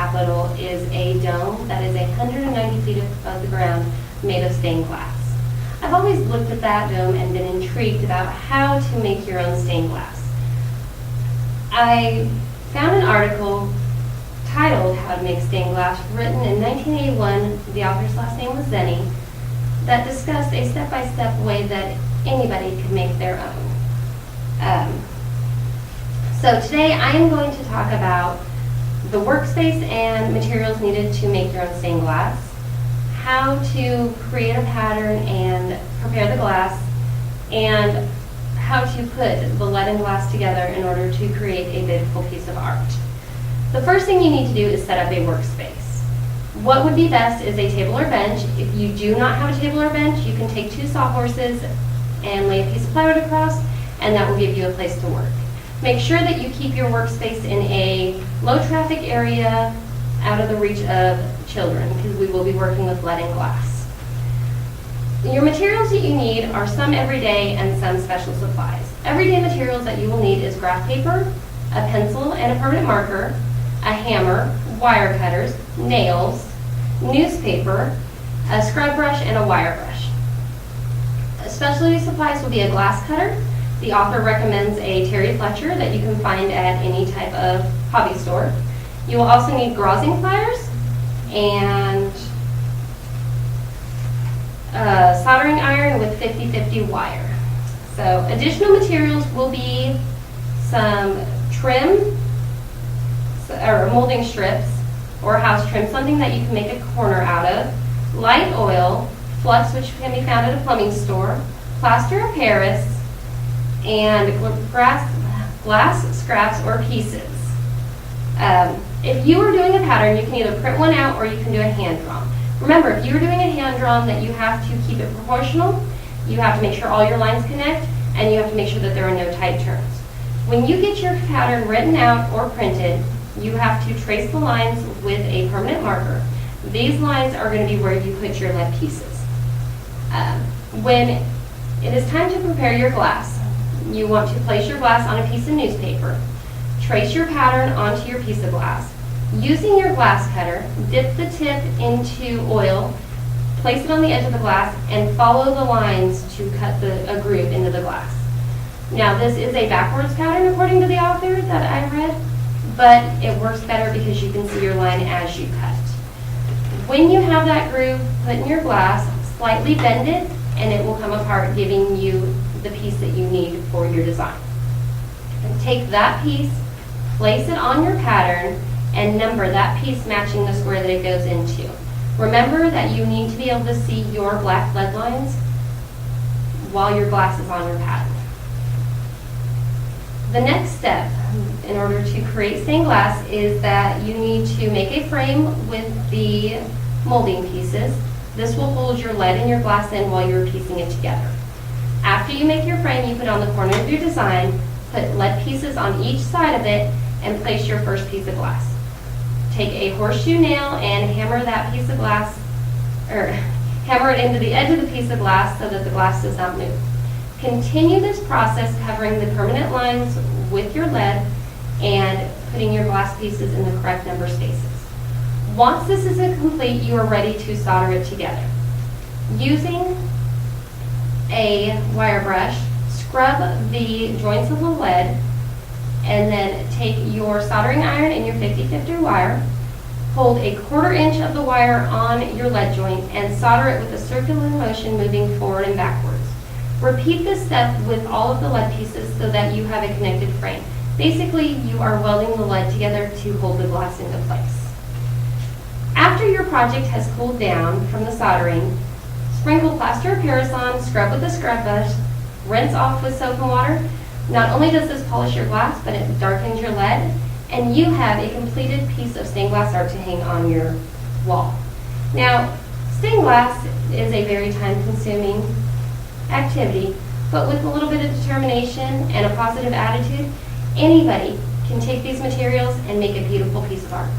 Capitol is a dome that is 190 feet above the ground, made of stained glass. I've always looked at that dome and been intrigued about how to make your own stained glass. I found an article titled How to Make Stained Glass, written in 1981, the author's last name was Zenny, that discussed a step-by-step way that anybody could make their own. So today I am going to talk about the workspace and materials needed to make your own stained glass, how to create a pattern and prepare the glass, and how to put the lead and glass together in order to create a beautiful piece of art. The first thing you need to do is set up a workspace. What would be best is a table or bench. If you do not have a table or bench, you can take 2 sawhorses and lay a piece of plywood across, and that will give you a place to work. Make sure that you keep your workspace in a low traffic area out of the reach of children, because we will be working with lead and glass. Your materials that you need are some everyday and some special supplies. Everyday materials that you will need is graph paper, a pencil and a permanent marker, a hammer, wire cutters, nails, newspaper, a scrub brush, and a wire brush. Specialty supplies will be a glass cutter. The author recommends a Terry Fletcher that you can find at any type of hobby store. You will also need grazing pliers and soldering iron with 50-50 wire. So additional materials will be some trim or molding strips or house trim, something that you can make a corner out of, light oil, flux, which can be found at a plumbing store, plaster of Paris, and glass scraps or pieces. If you are doing a pattern, you can either print one out or you can do a hand drawn. Remember, if you're doing a hand drawn, that you have to keep it proportional, you have to make sure all your lines connect, and you have to make sure that there are no tight turns. When you get your pattern written out or printed, you have to trace the lines with a permanent marker. These lines are going to be where you put your lead pieces. When it is time to prepare your glass, you want to place your glass on a piece of newspaper, trace your pattern onto your piece of glass. Using your glass cutter, dip the tip into oil, place it on the edge of the glass, and follow the lines to cut a groove into the glass. Now, this is a backwards pattern according to the author that I read, but it works better because you can see your line as you cut. When you have that groove put in your glass, slightly bend it, and it will come apart, giving you the piece that you need for your design. And take that piece, place it on your pattern, and number that piece matching the square that it goes into. Remember that you need to be able to see your black lead lines while your glass is on your pattern. The next step in order to create stained glass is that you need to make a frame with the molding pieces. This will hold your lead and your glass in while you're piecing it together. After you make your frame, you put on the corner of your design, put lead pieces on each side of it, and place your first piece of glass. Take a horseshoe nail and hammer that piece of glass, or hammer it into the edge of the piece of glass so that the glass does not move. Continue this process, covering the permanent lines with your lead and putting your glass pieces in the correct number spaces. Once this is complete, you are ready to solder it together. Using a wire brush, scrub the joints of the lead, and then take your soldering iron and your 50-50 wire, hold a 1/4 inch of the wire on your lead joint, and solder it with a circular motion moving forward and backwards. Repeat this step with all of the lead pieces so that you have a connected frame. Basically, you are welding the lead together to hold the glass into place. After your project has cooled down from the soldering, sprinkle plaster of Paris on, scrub with a scrub brush, rinse off with soap and water. Not only does this polish your glass, but it darkens your lead, and you have a completed piece of stained glass art to hang on your wall. Now, stained glass is a very time-consuming activity, but with a little bit of determination and a positive attitude, anybody can take these materials and make a beautiful piece of art.